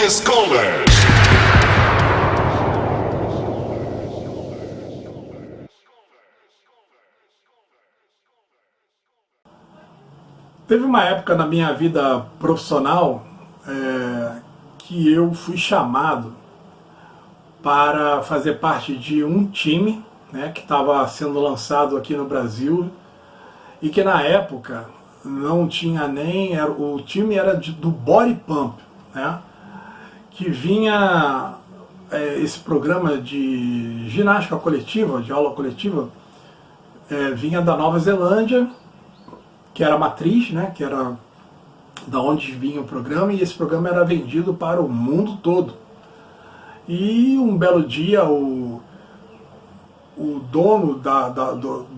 Escolas. Teve uma época na minha vida profissional que eu fui chamado para fazer parte de um time, né, que estava sendo lançado aqui no Brasil e que na época não tinha nem... o time era do Body Pump, né, que vinha esse programa de ginástica coletiva, de aula coletiva, vinha da Nova Zelândia, que era a matriz, né, que era da onde vinha o programa, e esse programa era vendido para o mundo todo. E um belo dia o dono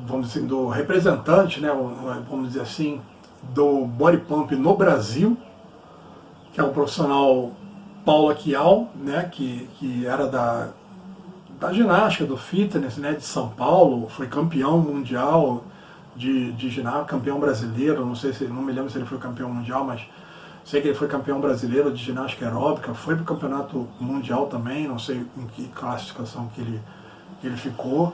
vamos dizer, do representante, né, vamos dizer assim, do Body Pump no Brasil, que é o profissional Paulo Aquial, né, que era da ginástica, do fitness, né, de São Paulo, foi campeão mundial de ginástica, campeão brasileiro, não me lembro se ele foi campeão mundial, mas sei que ele foi campeão brasileiro de ginástica aeróbica, foi para o campeonato mundial também, não sei em que classificação que ele ficou,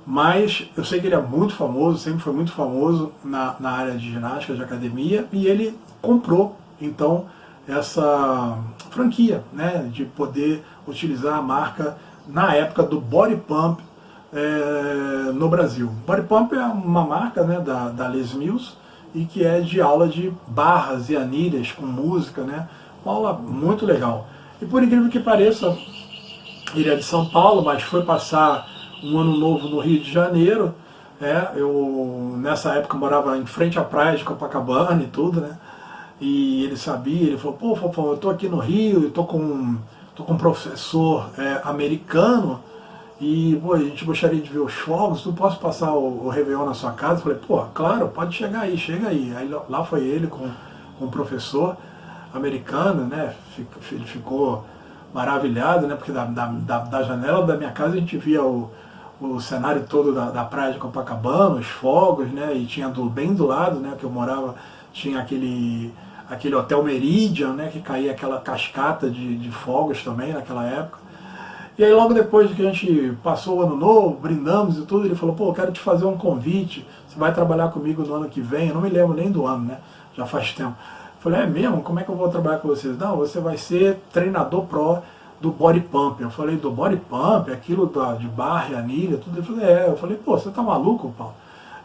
mas eu sei que ele é muito famoso, sempre foi muito famoso na área de ginástica, de academia, e ele comprou, então, essa franquia, né, de poder utilizar a marca na época do Body Pump no Brasil. Body Pump é uma marca, né, da Les Mills, e que é de aula de barras e anilhas com música, né, uma aula muito legal. E por incrível que pareça, ele é de São Paulo, mas foi passar um ano novo no Rio de Janeiro. Eu nessa época morava em frente à praia de Copacabana e tudo, né, e ele sabia, ele falou, pô, Fofão, eu tô aqui no Rio, eu tô com um professor americano, e pô, a gente gostaria de ver os fogos, tu posso passar o Réveillon na sua casa? Eu falei, pô, claro, pode chegar aí, chega aí. Aí lá foi ele com um professor americano, né, ele ficou maravilhado, né, porque da janela da minha casa a gente via o cenário todo da praia de Copacabana, os fogos, né, e tinha bem do lado, né, que eu morava, tinha aquele Hotel Meridian, né, que caía aquela cascata de fogos também naquela época. E aí logo depois que a gente passou o ano novo, brindamos e tudo, ele falou, pô, eu quero te fazer um convite, você vai trabalhar comigo no ano que vem, eu não me lembro nem do ano, né, já faz tempo. Eu falei, é mesmo? Como é que eu vou trabalhar com vocês? Não, você vai ser treinador pro do Body Pump. Eu falei, do Body Pump, aquilo de barra e anilha, tudo. Ele falou, eu falei, pô, você tá maluco, Paulo?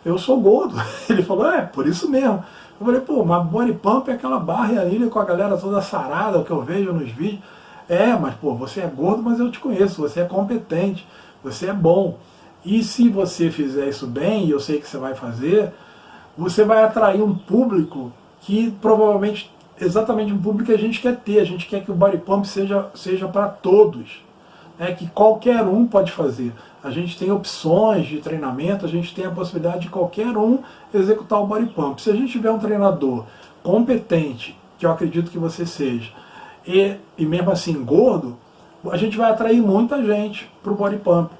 Eu sou gordo. Ele falou, por isso mesmo. Eu falei, pô, mas Body Pump é aquela barra e anilha com a galera toda sarada que eu vejo nos vídeos. Mas pô, você é gordo, mas eu te conheço, você é competente, você é bom. E se você fizer isso bem, e eu sei que você vai fazer, você vai atrair um público que provavelmente, exatamente um público que a gente quer ter. A gente quer que o Body Pump seja para todos, né, que qualquer um pode fazer. A gente tem opções de treinamento, a gente tem a possibilidade de qualquer um executar o Body Pump. Se a gente tiver um treinador competente, que eu acredito que você seja, e mesmo assim gordo, a gente vai atrair muita gente para o Body Pump.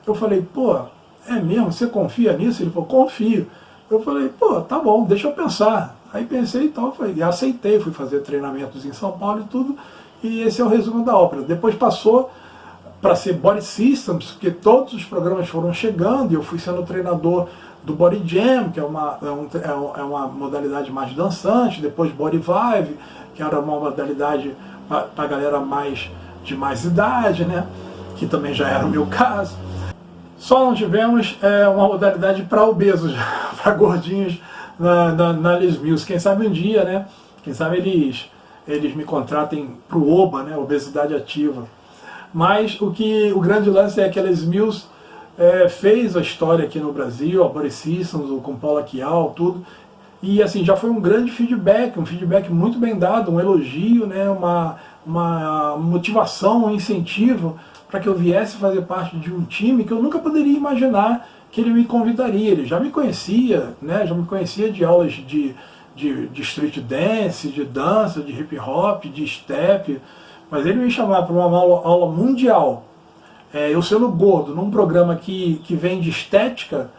Eu falei, pô, é mesmo? Você confia nisso? Ele falou, confio. Eu falei, pô, tá bom, deixa eu pensar. Aí pensei e tal, e aceitei, fui fazer treinamentos em São Paulo e tudo, e esse é o resumo da ópera. Depois passou para ser Body Systems, porque todos os programas foram chegando, e eu fui sendo treinador do Body Jam, que é uma modalidade mais dançante, depois Body Vibe, que era uma modalidade para a galera de mais idade, né, que também já era o meu caso. Só não tivemos uma modalidade para obesos, para gordinhos na Les Mills. Quem sabe um dia, né, quem sabe eles me contratem para o OBA, né, obesidade ativa. Mas o grande lance é que a Les Mills fez a história aqui no Brasil, a Body Systems, com Paulo Aquial, tudo. E assim, já foi um grande feedback, um feedback muito bem dado, um elogio, né, uma motivação, um incentivo para que eu viesse fazer parte de um time que eu nunca poderia imaginar que ele me convidaria. Ele já me conhecia, né, já me conhecia de aulas de street dance, de dança, de hip hop, de step, mas ele me chamar para uma aula mundial, eu sendo gordo, num programa que vem de estética,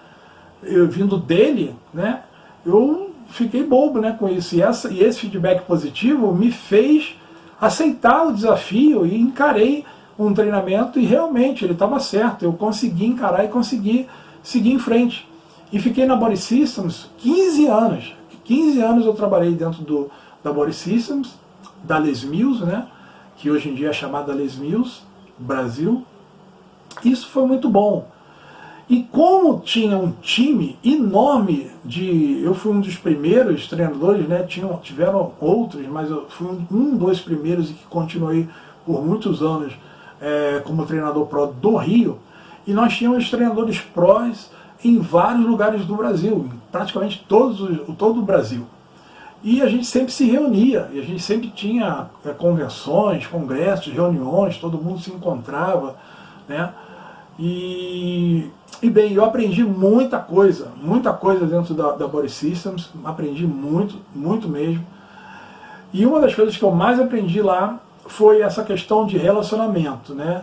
vindo dele, né, eu fiquei bobo, né, com isso. E esse feedback positivo me fez aceitar o desafio e encarei um treinamento e realmente ele estava certo, eu consegui encarar e consegui seguir em frente. E fiquei na Body Systems 15 anos. 15 anos eu trabalhei dentro da Body Systems, da Les Mills, né? Que hoje em dia é chamada Les Mills, Brasil. Isso foi muito bom. E como tinha um time enorme eu fui um dos primeiros treinadores, né? Tiveram outros, mas eu fui um dos primeiros e que continuei por muitos anos como treinador pró do Rio. E nós tínhamos treinadores prós em vários lugares do Brasil, em praticamente todo o Brasil. E a gente sempre se reunia, e a gente sempre tinha convenções, congressos, reuniões, todo mundo se encontrava, né? E bem, eu aprendi muita coisa dentro da Body Systems, aprendi muito, muito mesmo. E uma das coisas que eu mais aprendi lá foi essa questão de relacionamento, né?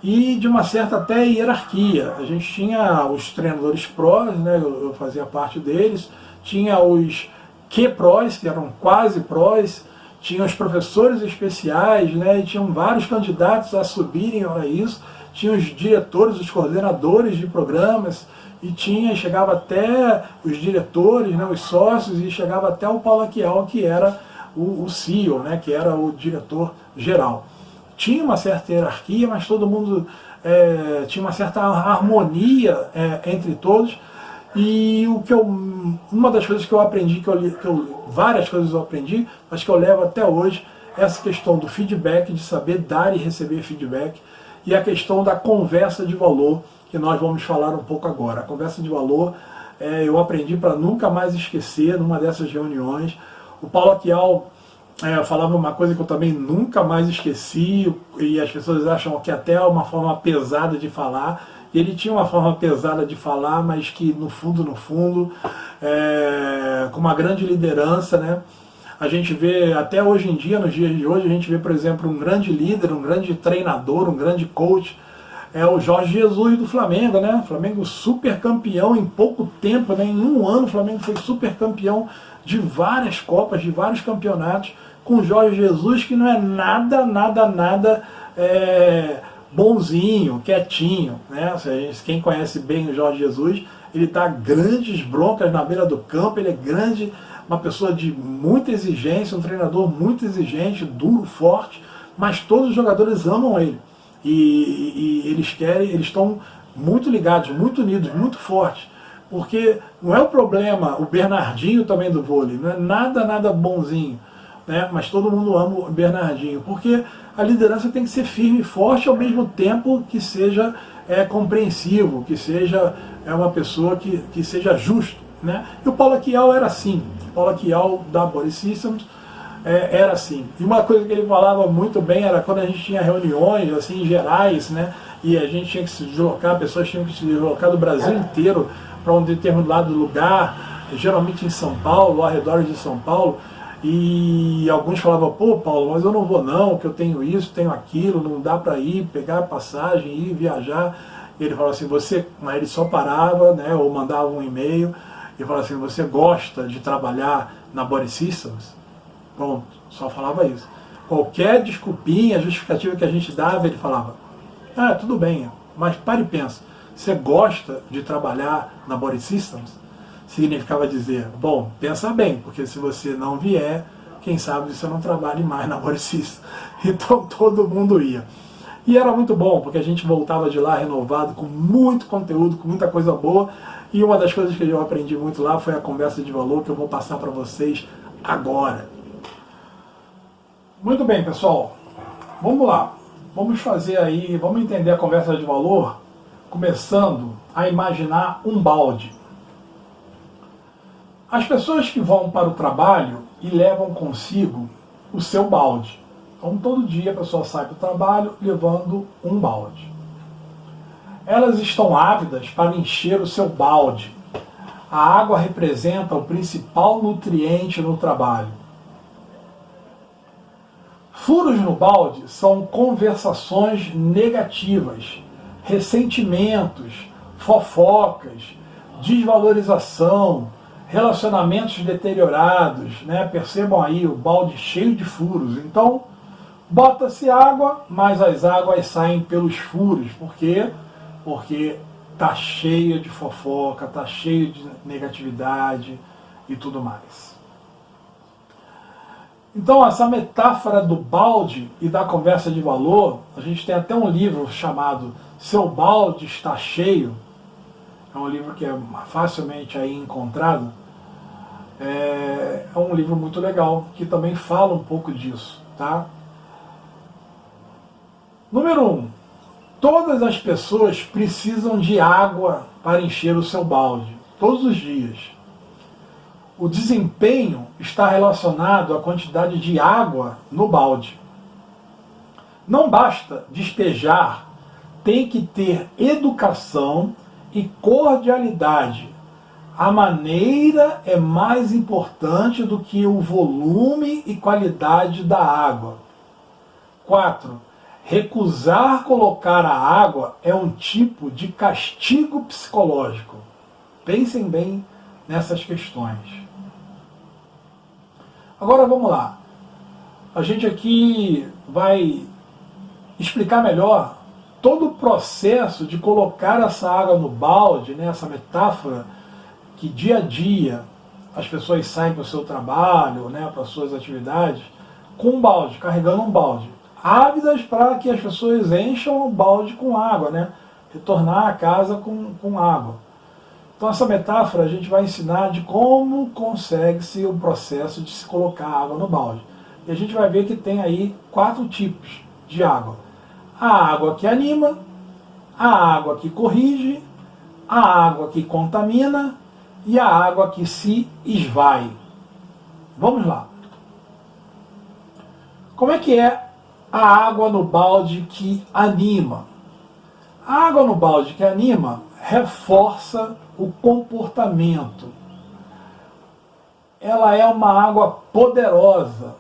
E de uma certa até hierarquia. A gente tinha os treinadores prós, né? Eu fazia parte deles, tinha os Q-prós, que eram quase prós, tinha os professores especiais, né? E tinham vários candidatos a subirem para isso. Tinha os diretores, os coordenadores de programas, e chegava até os diretores, né, os sócios, e chegava até o Paulo Aquial, que era o CEO, né, que era o diretor geral. Tinha uma certa hierarquia, mas todo mundo tinha uma certa harmonia entre todos. E uma das coisas que eu aprendi, várias coisas eu aprendi, mas que eu levo até hoje, é essa questão do feedback, de saber dar e receber feedback, e a questão da conversa de valor, que nós vamos falar um pouco agora. A conversa de valor eu aprendi para nunca mais esquecer numa dessas reuniões. O Paulo Aquial falava uma coisa que eu também nunca mais esqueci, e as pessoas acham que até é uma forma pesada de falar. Ele tinha uma forma pesada de falar, mas que no fundo, com uma grande liderança, né? A gente vê, até hoje em dia, nos dias de hoje, a gente vê, por exemplo, um grande líder, um grande treinador, um grande coach, o Jorge Jesus do Flamengo, né? O Flamengo super campeão em pouco tempo, né? Em um ano o Flamengo foi super campeão de várias Copas, de vários campeonatos, com o Jorge Jesus, que não é nada bonzinho, quietinho, né? Quem conhece bem o Jorge Jesus, ele dá grandes broncas na beira do campo, ele é grande, uma pessoa de muita exigência, um treinador muito exigente, duro, forte, mas todos os jogadores amam ele. E eles estão muito ligados, muito unidos, muito fortes. Porque não é o problema, o Bernardinho também do vôlei, não é nada bonzinho, né? Mas todo mundo ama o Bernardinho, porque a liderança tem que ser firme e forte, ao mesmo tempo que seja compreensivo, que seja uma pessoa que seja justo, né? E o Paulo Aquial era assim. O Paulo Aquial da Body Systems era assim. E uma coisa que ele falava muito bem era quando a gente tinha reuniões assim gerais, né? E a gente tinha que se deslocar, pessoas tinham que se deslocar do Brasil inteiro para um determinado lugar, geralmente em São Paulo, ao redor de São Paulo. E alguns falavam, pô, Paulo, mas eu não vou não, que eu tenho isso, tenho aquilo, não dá para ir, pegar a passagem, ir viajar. E ele falava assim, mas ele só parava, né, ou mandava um e-mail, e falava assim, você gosta de trabalhar na Body Systems? Pronto, só falava isso. Qualquer desculpinha, justificativa que a gente dava, ele falava, tudo bem, mas pare e pensa, você gosta de trabalhar na Body Systems? Significava dizer, bom, pensa bem, porque se você não vier, quem sabe você não trabalhe mais na Body Systems. Então todo mundo ia. E era muito bom, porque a gente voltava de lá renovado, com muito conteúdo, com muita coisa boa. E uma das coisas que eu aprendi muito lá foi a conversa de valor, que eu vou passar para vocês agora. Muito bem, pessoal. Vamos lá. Vamos fazer aí, vamos entender a conversa de valor, começando a imaginar um balde. As pessoas que vão para o trabalho e levam consigo o seu balde. Então, todo dia a pessoa sai do trabalho levando um balde. Elas estão ávidas para encher o seu balde. A água representa o principal nutriente no trabalho. Furos no balde são conversações negativas, ressentimentos, fofocas, desvalorização, relacionamentos deteriorados, né? Percebam aí o balde cheio de furos. Então, Bota-se água, mas as águas saem pelos furos. Por quê? Porque tá cheio de fofoca, tá cheio de negatividade e tudo mais. Então, essa metáfora do balde e da conversa de valor, a gente tem até um livro chamado Seu Balde Está Cheio. É um livro que é facilmente aí encontrado. É um livro muito legal, que também fala um pouco disso, tá? Número 1. Todas as pessoas precisam de água para encher o seu balde, todos os dias. O desempenho está relacionado à quantidade de água no balde. Não basta despejar, tem que ter educação e cordialidade. A maneira é mais importante do que o volume e qualidade da água. 4. Recusar colocar a água é um tipo de castigo psicológico. Pensem bem nessas questões. Agora vamos lá. A gente aqui vai explicar melhor todo o processo de colocar essa água no balde, né, essa metáfora que dia a dia as pessoas saem para o seu trabalho, né, para as suas atividades, com um balde, carregando um balde. Ávidas para que as pessoas encham o balde com água, né? Retornar a casa com água. Então essa metáfora a gente vai ensinar de como consegue-se o processo de se colocar água no balde. E a gente vai ver que tem aí 4 tipos de água. A água que anima, a água que corrige, a água que contamina e a água que se esvai. Vamos lá. Como é que é a água no balde que anima? A água no balde que anima reforça o comportamento. Ela é uma água poderosa.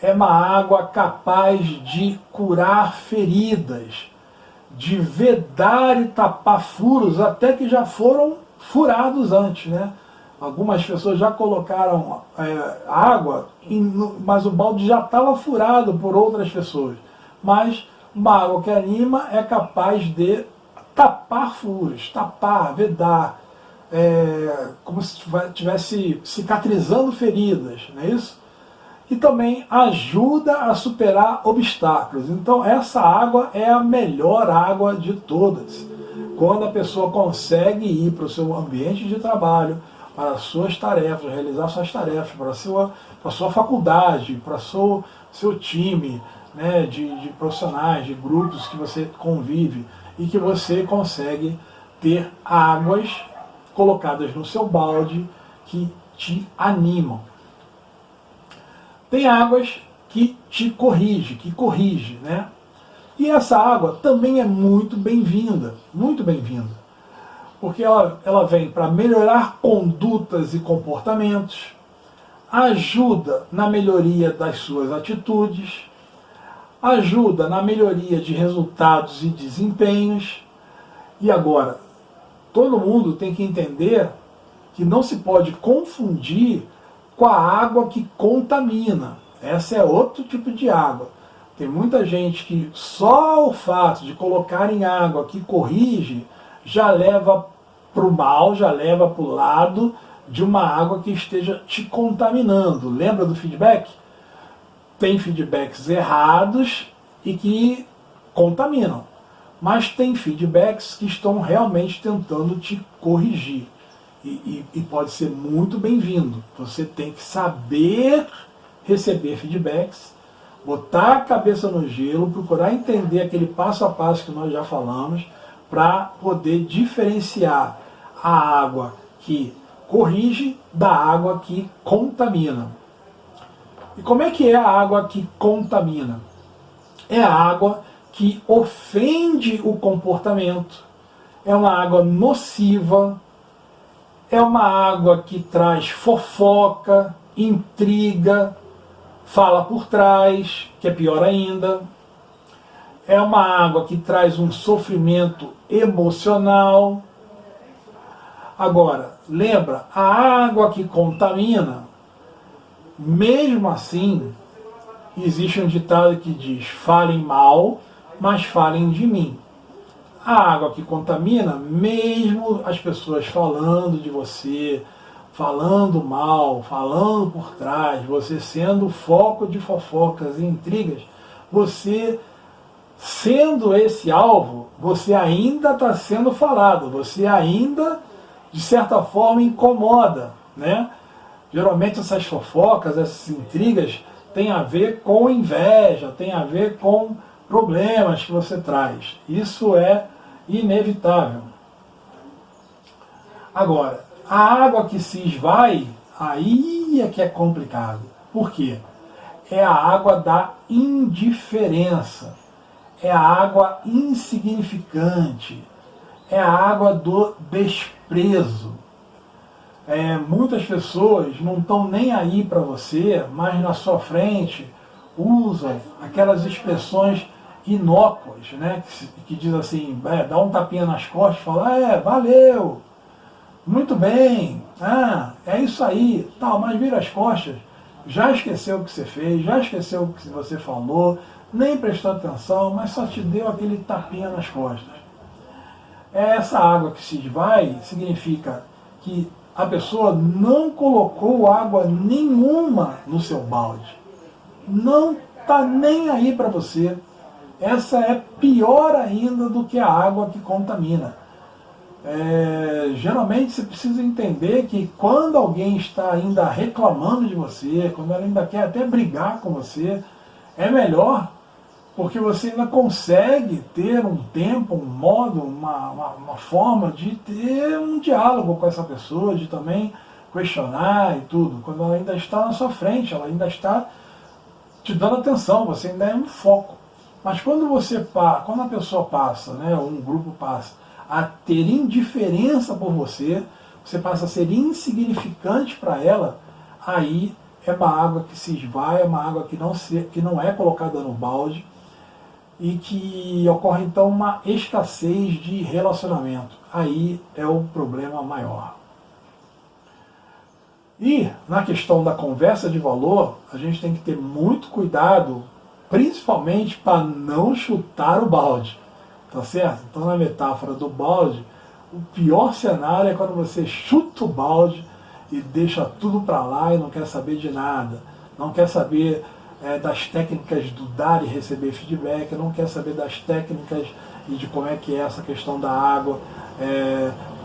É uma água capaz de curar feridas, de vedar e tapar furos, até que já foram furados antes, né? Algumas pessoas já colocaram água, mas o balde já estava furado por outras pessoas. Mas uma água que anima é capaz de tapar furos, tapar, vedar, como se estivesse cicatrizando feridas, não é isso? E também ajuda a superar obstáculos. Então essa água é a melhor água de todas. Quando a pessoa consegue ir para o seu ambiente de trabalho, para as suas tarefas, realizar suas tarefas, para a sua faculdade, para o seu time, né, de profissionais, de grupos que você convive, e que você consegue ter águas colocadas no seu balde que te animam. Tem águas que te corrige, né? E essa água também é muito bem-vinda, porque ela vem para melhorar condutas e comportamentos, ajuda na melhoria das suas atitudes, ajuda na melhoria de resultados e desempenhos. E agora, todo mundo tem que entender que não se pode confundir com a água que contamina. Essa é outro tipo de água. Tem muita gente que só o fato de colocar em água que corrige já leva para o mal, já leva para o lado de uma água que esteja te contaminando. Lembra do feedback? Tem feedbacks errados e que contaminam, mas tem feedbacks que estão realmente tentando te corrigir. E pode ser muito bem-vindo. Você tem que saber receber feedbacks, botar a cabeça no gelo, procurar entender aquele passo a passo que nós já falamos, para poder diferenciar a água que corrige da água que contamina. E como é que é a água que contamina? É a água que ofende o comportamento, é uma água nociva, é uma água que traz fofoca, intriga, fala por trás, que é pior ainda. É uma água que traz um sofrimento emocional. Agora, lembra, a água que contamina, mesmo assim, existe um ditado que diz: falem mal, mas falem de mim. A água que contamina, mesmo as pessoas falando de você, falando mal, falando por trás, você sendo foco de fofocas e intrigas, você sendo esse alvo, você ainda está sendo falado, você ainda, de certa forma, incomoda, né? Geralmente essas fofocas, essas intrigas, têm a ver com inveja, tem a ver com problemas que você traz. Isso é inevitável. Agora, a água que se esvai, aí é que é complicado. Por quê? É a água da indiferença. É a água insignificante, é a água do desprezo. Muitas pessoas não estão nem aí para você, mas na sua frente usam aquelas expressões inócuas, né? que diz assim, dá um tapinha nas costas e fala: valeu, muito bem, é isso aí, tal, mas vira as costas, já esqueceu o que você fez, já esqueceu o que você falou, nem prestou atenção, mas só te deu aquele tapinha nas costas. Essa água que se esvai significa que a pessoa não colocou água nenhuma no seu balde. Não está nem aí para você. Essa é pior ainda do que a água que contamina. Geralmente você precisa entender que quando alguém está ainda reclamando de você, quando ela ainda quer até brigar com você, é melhor, porque você ainda consegue ter um tempo, um modo, uma forma de ter um diálogo com essa pessoa, de também questionar e tudo. Quando ela ainda está na sua frente, ela ainda está te dando atenção, você ainda é um foco. Mas quando a pessoa passa, né, ou um grupo passa a ter indiferença por você, você passa a ser insignificante para ela, aí é uma água que se esvai, é uma água que não é colocada no balde, e que ocorre então uma escassez de relacionamento. Aí é o problema maior. E na questão da conversa de valor, a gente tem que ter muito cuidado, principalmente para não chutar o balde, tá certo? Então, na metáfora do balde, o pior cenário é quando você chuta o balde e deixa tudo para lá e não quer saber de nada, não quer saber das técnicas do dar e receber feedback, não quer saber das técnicas e de como é que é essa questão da água,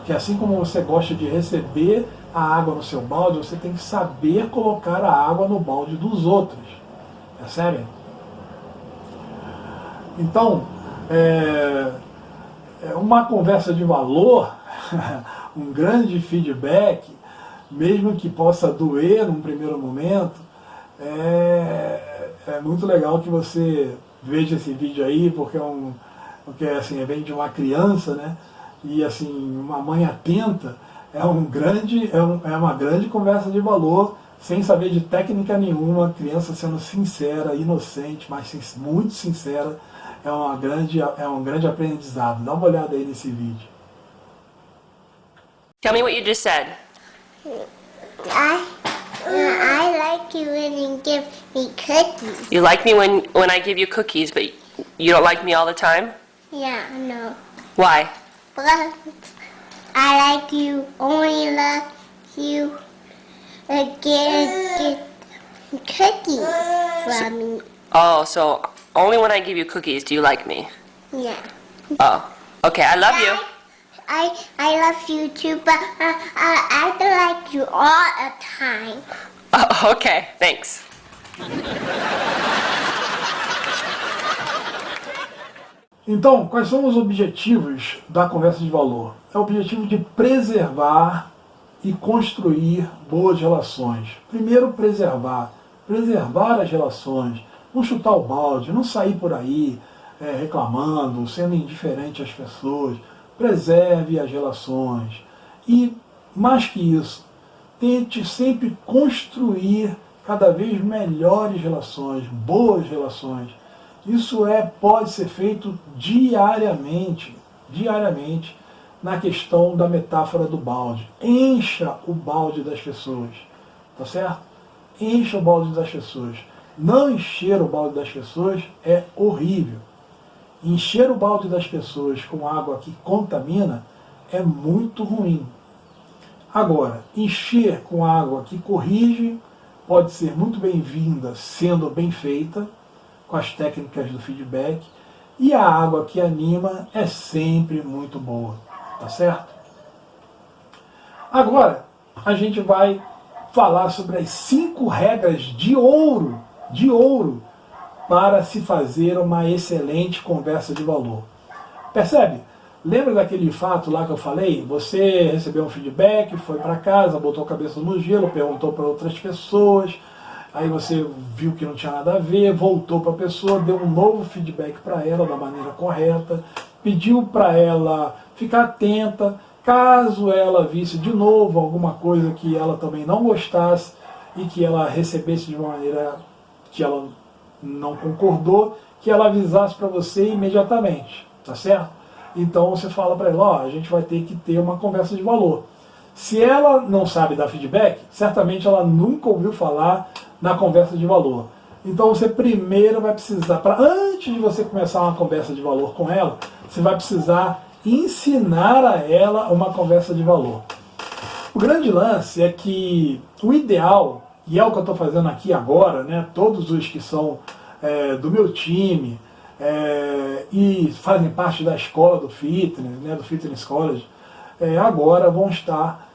que assim como você gosta de receber a água no seu balde, você tem que saber colocar a água no balde dos outros, percebem? Então, uma conversa de valor, um grande feedback, mesmo que possa doer num primeiro momento, é muito legal que você veja esse vídeo aí, porque assim, vem de uma criança, né? E assim, uma mãe atenta, é uma grande conversa de valor, sem saber de técnica nenhuma, criança sendo sincera, inocente, mas muito sincera, é um grande aprendizado. Dá uma olhada aí nesse vídeo. Tell me what you just said. I like you when you give me cookies. You like me when I give you cookies, but you don't like me all the time? Yeah, no. Why? But I like you, only love you get cookies from me. Oh, so only when I give you cookies do you like me? Yeah. Oh, okay, I love you. I love you too, but I don't like you all the time. Oh, okay, thanks. Então, quais são os objetivos da conversa de valor? É o objetivo de preservar e construir boas relações. Primeiro, preservar as relações, não chutar o balde, não sair por aí reclamando, sendo indiferente às pessoas. Preserve as relações. E, mais que isso, tente sempre construir cada vez melhores relações, boas relações. Isso pode ser feito diariamente, na questão da metáfora do balde. Encha o balde das pessoas, tá certo? Encha o balde das pessoas. Não encher o balde das pessoas é horrível. Encher o balde das pessoas com água que contamina é muito ruim. Agora, encher com água que corrige pode ser muito bem-vinda sendo bem feita, com as técnicas do feedback, e a água que anima é sempre muito boa, tá certo? Agora, a gente vai falar sobre as 5 regras de ouro, para se fazer uma excelente conversa de valor. Percebe? Lembra daquele fato lá que eu falei? Você recebeu um feedback, foi para casa, botou a cabeça no gelo, perguntou para outras pessoas, aí você viu que não tinha nada a ver, voltou para a pessoa, deu um novo feedback para ela da maneira correta, pediu para ela ficar atenta, caso ela visse de novo alguma coisa que ela também não gostasse e que ela recebesse de uma maneira que ela não concordou, que ela avisasse para você imediatamente, tá certo? Então você fala para ela, ó, a gente vai ter que ter uma conversa de valor. Se ela não sabe dar feedback, certamente ela nunca ouviu falar na conversa de valor. Então você primeiro vai precisar, antes de você começar uma conversa de valor com ela, você vai precisar ensinar a ela uma conversa de valor. O grande lance é que o ideal, e é o que eu estou fazendo aqui agora, né, todos os que são do meu time, e fazem parte da escola do fitness, né, do Fitness College, agora vão estar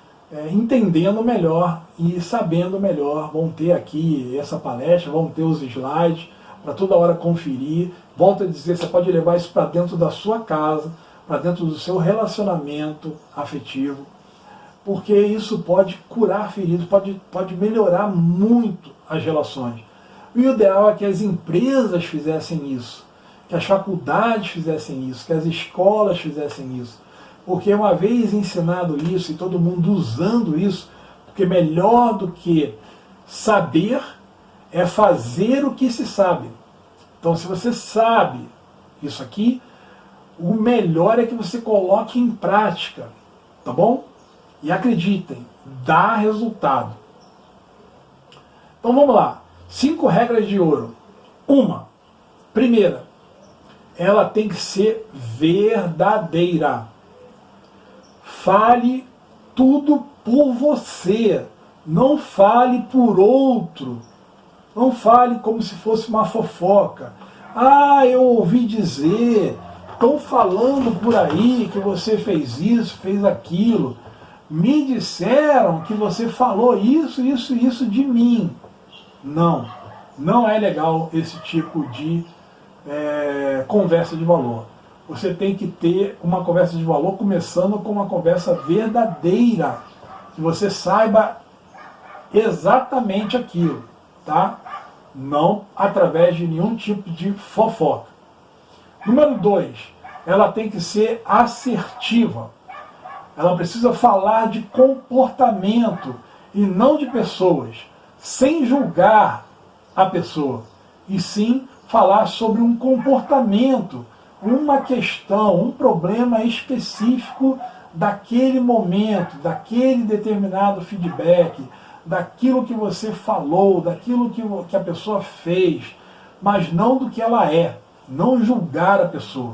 entendendo melhor e sabendo melhor, vão ter aqui essa palestra, vão ter os slides para toda hora conferir. Volto a dizer, você pode levar isso para dentro da sua casa, para dentro do seu relacionamento afetivo, porque isso pode curar feridas, pode melhorar muito as relações. O ideal é que as empresas fizessem isso, que as faculdades fizessem isso, que as escolas fizessem isso. Porque uma vez ensinado isso e todo mundo usando isso, porque melhor do que saber é fazer o que se sabe. Então se você sabe isso aqui, o melhor é que você coloque em prática, tá bom? E acreditem, dá resultado. Então vamos lá, 5 regras de ouro. Primeira, ela tem que ser verdadeira. Fale tudo por você, não fale por outro. Não fale como se fosse uma fofoca. Ah, eu ouvi dizer, estão falando por aí que você fez isso, fez aquilo. Me disseram que você falou isso de mim. Não é legal esse tipo de conversa de valor. Você tem que ter uma conversa de valor começando com uma conversa verdadeira, que você saiba exatamente aquilo, tá? Não através de nenhum tipo de fofoca. Número 2, ela tem que ser assertiva. Ela precisa falar de comportamento e não de pessoas, sem julgar a pessoa, e sim falar sobre um comportamento, uma questão, um problema específico daquele momento, daquele determinado feedback, daquilo que você falou, daquilo que a pessoa fez, mas não do que ela é, não julgar a pessoa.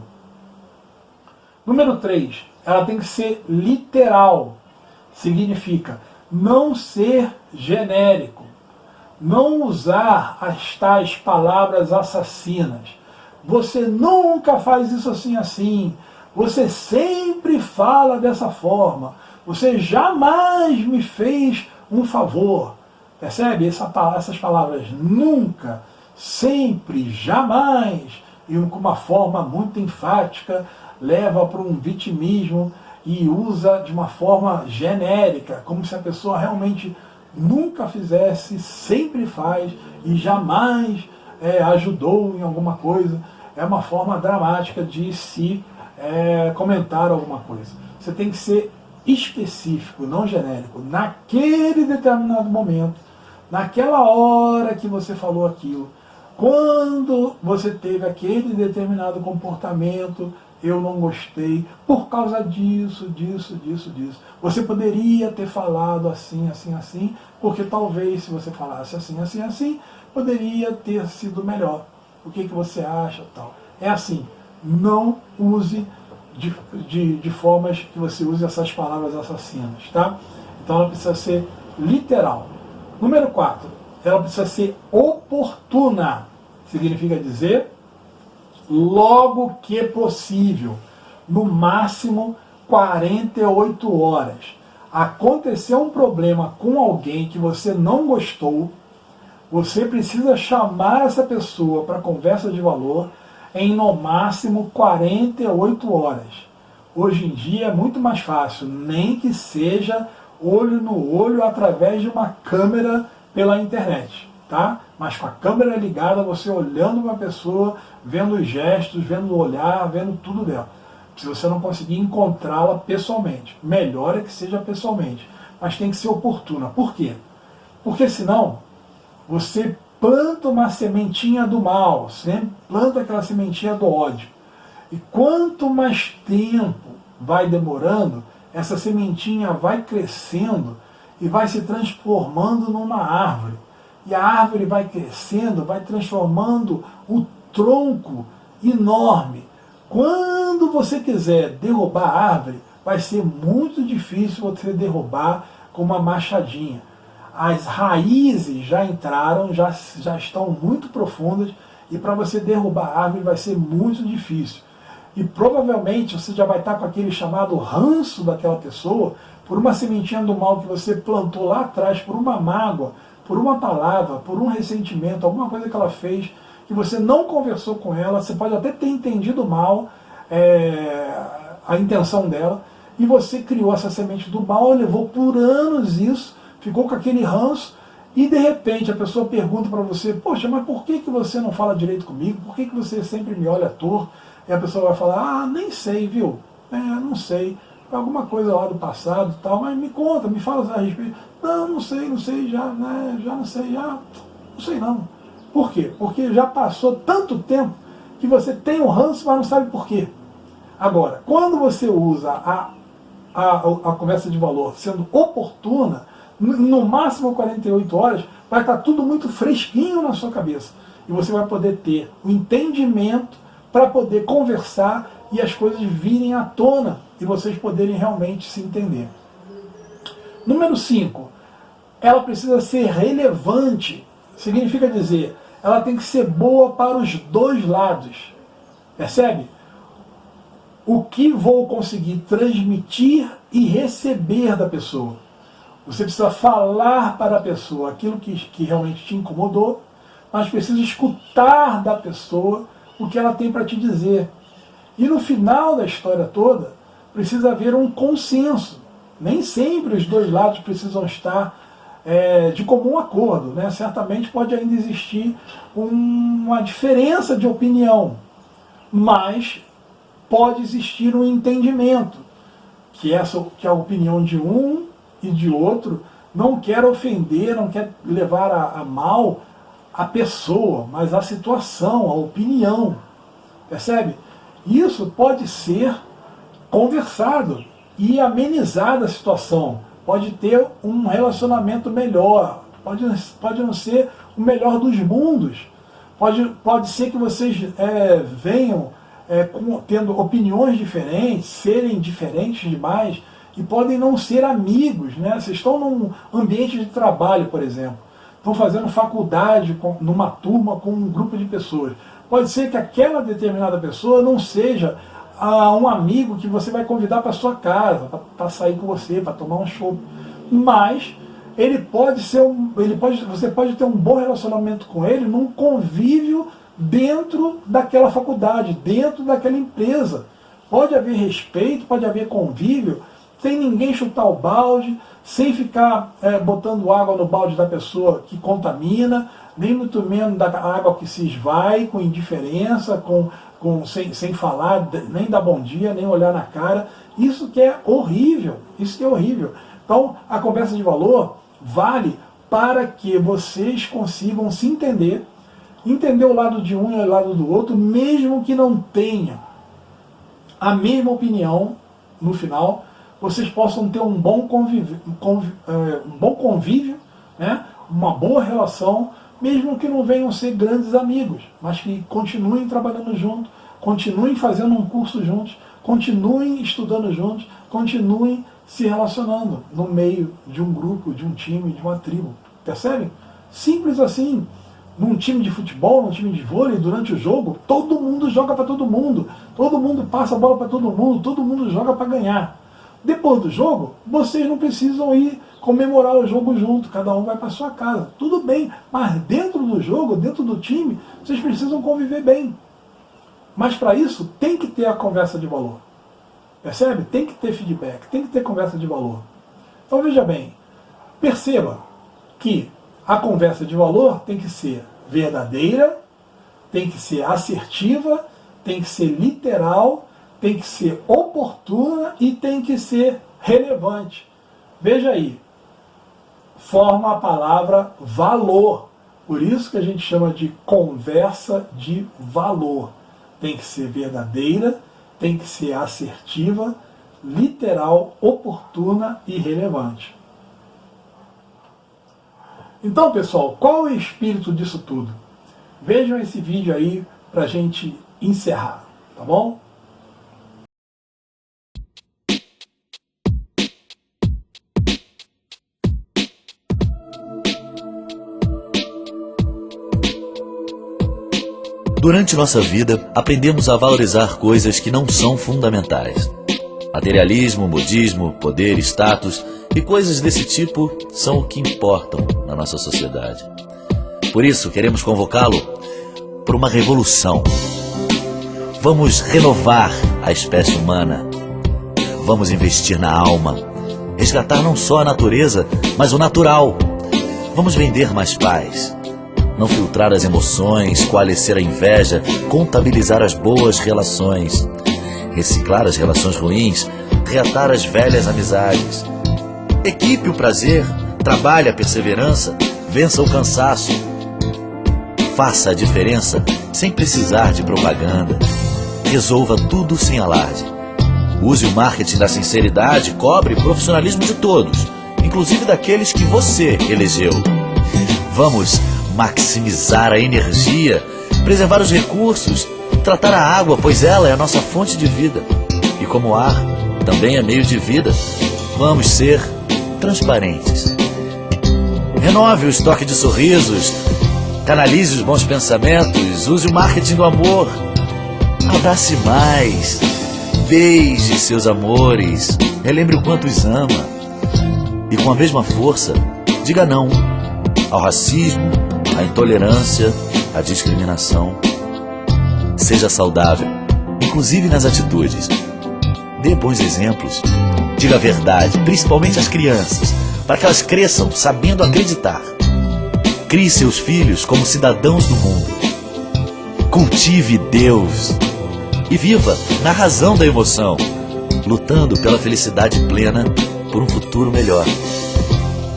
Número 3, ela tem que ser literal, significa não ser genérico, não usar as tais palavras assassinas. Você nunca faz isso assim, você sempre fala dessa forma, você jamais me fez um favor. Percebe? Essas palavras nunca, sempre, jamais, e com uma forma muito enfática, leva para um vitimismo e usa de uma forma genérica, como se a pessoa realmente nunca fizesse, sempre faz e jamais ajudou em alguma coisa. É uma forma dramática de se comentar alguma coisa. Você tem que ser específico, não genérico. Naquele determinado momento, naquela hora que você falou aquilo, quando você teve aquele determinado comportamento eu não gostei por causa disso, disso, disso, disso. Você poderia ter falado assim, assim, assim, porque talvez se você falasse assim, assim, assim, poderia ter sido melhor. O que você acha, tal. É assim, não use de formas que você use essas palavras assassinas, tá? Então ela precisa ser literal. Número 4, ela precisa ser oportuna. Significa dizer logo que possível, no máximo 48 horas. Aconteceu um problema com alguém que você não gostou, você precisa chamar essa pessoa para conversa de valor em no máximo 48 horas. Hoje em dia é muito mais fácil, nem que seja olho no olho através de uma câmera pela internet, tá? Mas com a câmera ligada, você olhando uma pessoa, vendo os gestos, vendo o olhar, vendo tudo dela. Se você não conseguir encontrá-la pessoalmente, melhor é que seja pessoalmente, mas tem que ser oportuna. Por quê? Porque senão você planta uma sementinha do mal, sempre planta aquela sementinha do ódio. E quanto mais tempo vai demorando, essa sementinha vai crescendo e vai se transformando numa árvore. E a árvore vai crescendo, vai transformando o tronco enorme. Quando você quiser derrubar a árvore, vai ser muito difícil você derrubar com uma machadinha. As raízes já entraram, já estão muito profundas, e para você derrubar a árvore vai ser muito difícil. E provavelmente você já vai estar com aquele chamado ranço daquela pessoa, por uma sementinha do mal que você plantou lá atrás, por uma mágoa, por uma palavra, por um ressentimento, alguma coisa que ela fez, que você não conversou com ela, você pode até ter entendido mal a intenção dela, e você criou essa semente do mal, levou por anos isso, ficou com aquele ranço, e de repente a pessoa pergunta para você, poxa, mas por que você não fala direito comigo? Por que você sempre me olha torto? E a pessoa vai falar, nem sei, viu? Não sei. Alguma coisa lá do passado e tal, mas me conta, me fala a respeito. Não sei, já não sei não. Por quê? Porque já passou tanto tempo que você tem um ranço, mas não sabe por quê. Agora, quando você usa a conversa de valor sendo oportuna, no máximo 48 horas, vai estar tudo muito fresquinho na sua cabeça. E você vai poder ter o entendimento para poder conversar e as coisas virem à tona e vocês poderem realmente se entender. Número 5, ela precisa ser relevante. Significa dizer, ela tem que ser boa para os dois lados. Percebe? O que vou conseguir transmitir e receber da pessoa. Você precisa falar para a pessoa aquilo que realmente te incomodou, mas precisa escutar da pessoa o que ela tem para te dizer. E no final da história toda, precisa haver um consenso. Nem sempre os dois lados precisam estar de comum acordo, né? Certamente pode ainda existir uma diferença de opinião, mas pode existir um entendimento, que a opinião de um e de outro não quer ofender, não quer levar a mal a pessoa, mas a situação, a opinião. Percebe? Isso pode ser conversado e amenizada a situação. Pode ter um relacionamento melhor. Pode não ser o melhor dos mundos. Pode ser que vocês venham tendo opiniões diferentes, serem diferentes demais, e podem não ser amigos, né? Vocês estão num ambiente de trabalho, por exemplo. Estão fazendo faculdade numa turma com um grupo de pessoas. Pode ser que aquela determinada pessoa não seja um amigo que você vai convidar para sua casa, para sair com você, para tomar um chopp. Mas você pode ter um bom relacionamento com ele num convívio dentro daquela faculdade, dentro daquela empresa. Pode haver respeito, pode haver convívio, sem ninguém chutar o balde, sem ficar botando água no balde da pessoa que contamina, nem muito menos da água que se esvai, com indiferença, sem falar, nem dar bom dia, nem olhar na cara. Isso que é horrível, isso que é horrível. Então, a conversa de valor vale para que vocês consigam se entender o lado de um e o lado do outro, mesmo que não tenha a mesma opinião no final, vocês possam ter um bom convívio, né? Uma boa relação, mesmo que não venham ser grandes amigos, mas que continuem trabalhando juntos, continuem fazendo um curso juntos, continuem estudando juntos, continuem se relacionando no meio de um grupo, de um time, de uma tribo. Percebem? Simples assim. Num time de futebol, num time de vôlei, durante o jogo, todo mundo joga para todo mundo passa a bola para todo mundo joga para ganhar. Depois do jogo, vocês não precisam ir comemorar o jogo junto, cada um vai para sua casa. Tudo bem, mas dentro do jogo, dentro do time, vocês precisam conviver bem. Mas para isso, tem que ter a conversa de valor. Percebe? Tem que ter feedback, tem que ter conversa de valor. Então veja bem, perceba que a conversa de valor tem que ser verdadeira, tem que ser assertiva, tem que ser literal, tem que ser oportuna e tem que ser relevante. Veja aí, forma a palavra valor. Por isso que a gente chama de conversa de valor. Tem que ser verdadeira, tem que ser assertiva, literal, oportuna e relevante. Então, pessoal, qual é o espírito disso tudo? Vejam esse vídeo aí para a gente encerrar, tá bom? Durante nossa vida, aprendemos a valorizar coisas que não são fundamentais. Materialismo, modismo, poder, status e coisas desse tipo são o que importam na nossa sociedade. Por isso, queremos convocá-lo por uma revolução. Vamos renovar a espécie humana. Vamos investir na alma, resgatar não só a natureza, mas o natural. Vamos vender mais paz, não filtrar as emoções, coalescer a inveja, contabilizar as boas relações, reciclar as relações ruins, reatar as velhas amizades. Equipe o prazer, trabalhe a perseverança, vença o cansaço. Faça a diferença sem precisar de propaganda. Resolva tudo sem alarde. Use o marketing da sinceridade, cobre o profissionalismo de todos, inclusive daqueles que você elegeu. Vamos maximizar a energia, preservar os recursos, tratar a água, pois ela é a nossa fonte de vida. E como o ar também é meio de vida, vamos ser transparentes. Renove o estoque de sorrisos, canalize os bons pensamentos, use o marketing do amor. Abrace mais, beije seus amores, relembre o quanto os ama. E com a mesma força, diga não ao racismo, à intolerância, à discriminação. Seja saudável, inclusive nas atitudes. Dê bons exemplos. Diga a verdade, principalmente às crianças, para que elas cresçam sabendo acreditar. Crie seus filhos como cidadãos do mundo. Cultive Deus. E viva na razão da emoção, lutando pela felicidade plena por um futuro melhor.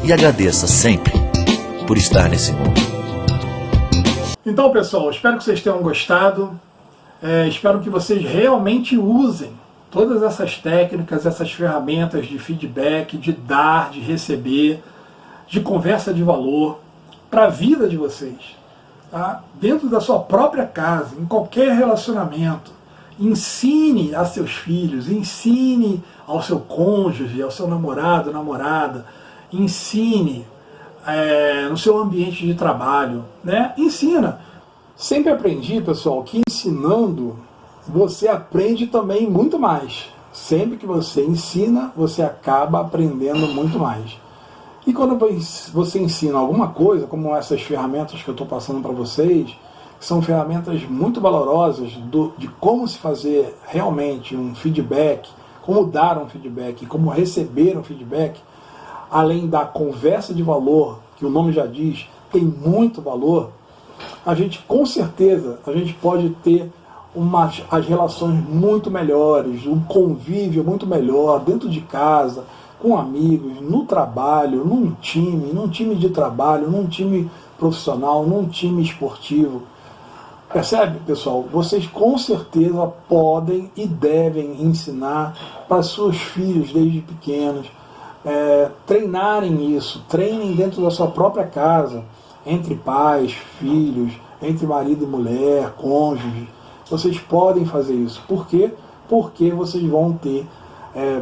E agradeça sempre por estar nesse mundo. Então, pessoal, espero que vocês tenham gostado. Espero que vocês realmente usem todas essas técnicas, essas ferramentas de feedback, de dar, de receber, de conversa de valor para a vida de vocês. Tá? Dentro da sua própria casa, em qualquer relacionamento. Ensine a seus filhos, ensine ao seu cônjuge, ao seu namorado, namorada. Ensine no seu ambiente de trabalho. Né? Ensina. Sempre aprendi, pessoal, que ensinando você aprende também muito mais. Sempre que você ensina, você acaba aprendendo muito mais. E quando você ensina alguma coisa, como essas ferramentas que eu estou passando para vocês, que são ferramentas muito valorosas de como se fazer realmente um feedback, como dar um feedback, como receber um feedback, além da conversa de valor, que o nome já diz, tem muito valor, a gente, com certeza, a gente pode ter as relações muito melhores, um convívio muito melhor dentro de casa, com amigos, no trabalho, num time de trabalho, num time profissional, num time esportivo. Percebe, pessoal? Vocês com certeza podem e devem ensinar para seus filhos desde pequenos, treinarem isso, treinem dentro da sua própria casa, entre pais, filhos, entre marido e mulher, cônjuge. Vocês podem fazer isso. Por quê? Porque vocês vão ter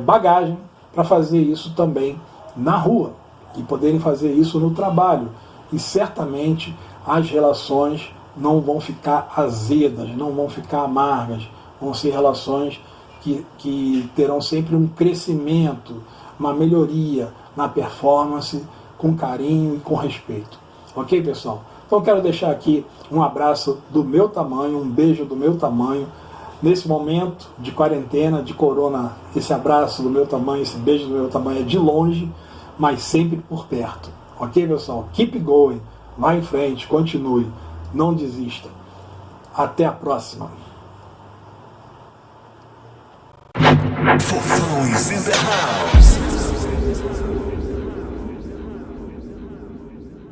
bagagem para fazer isso também na rua e poderem fazer isso no trabalho. E certamente as relações não vão ficar azedas, não vão ficar amargas, vão ser relações que terão sempre um crescimento, uma melhoria na performance, com carinho e com respeito. Ok, pessoal? Então quero deixar aqui um abraço do meu tamanho, um beijo do meu tamanho. Nesse momento de quarentena, de corona, esse abraço do meu tamanho, esse beijo do meu tamanho é de longe, mas sempre por perto. Ok, pessoal? Keep going. Vá em frente, continue. Não desista. Até a próxima. Fofão is in the house.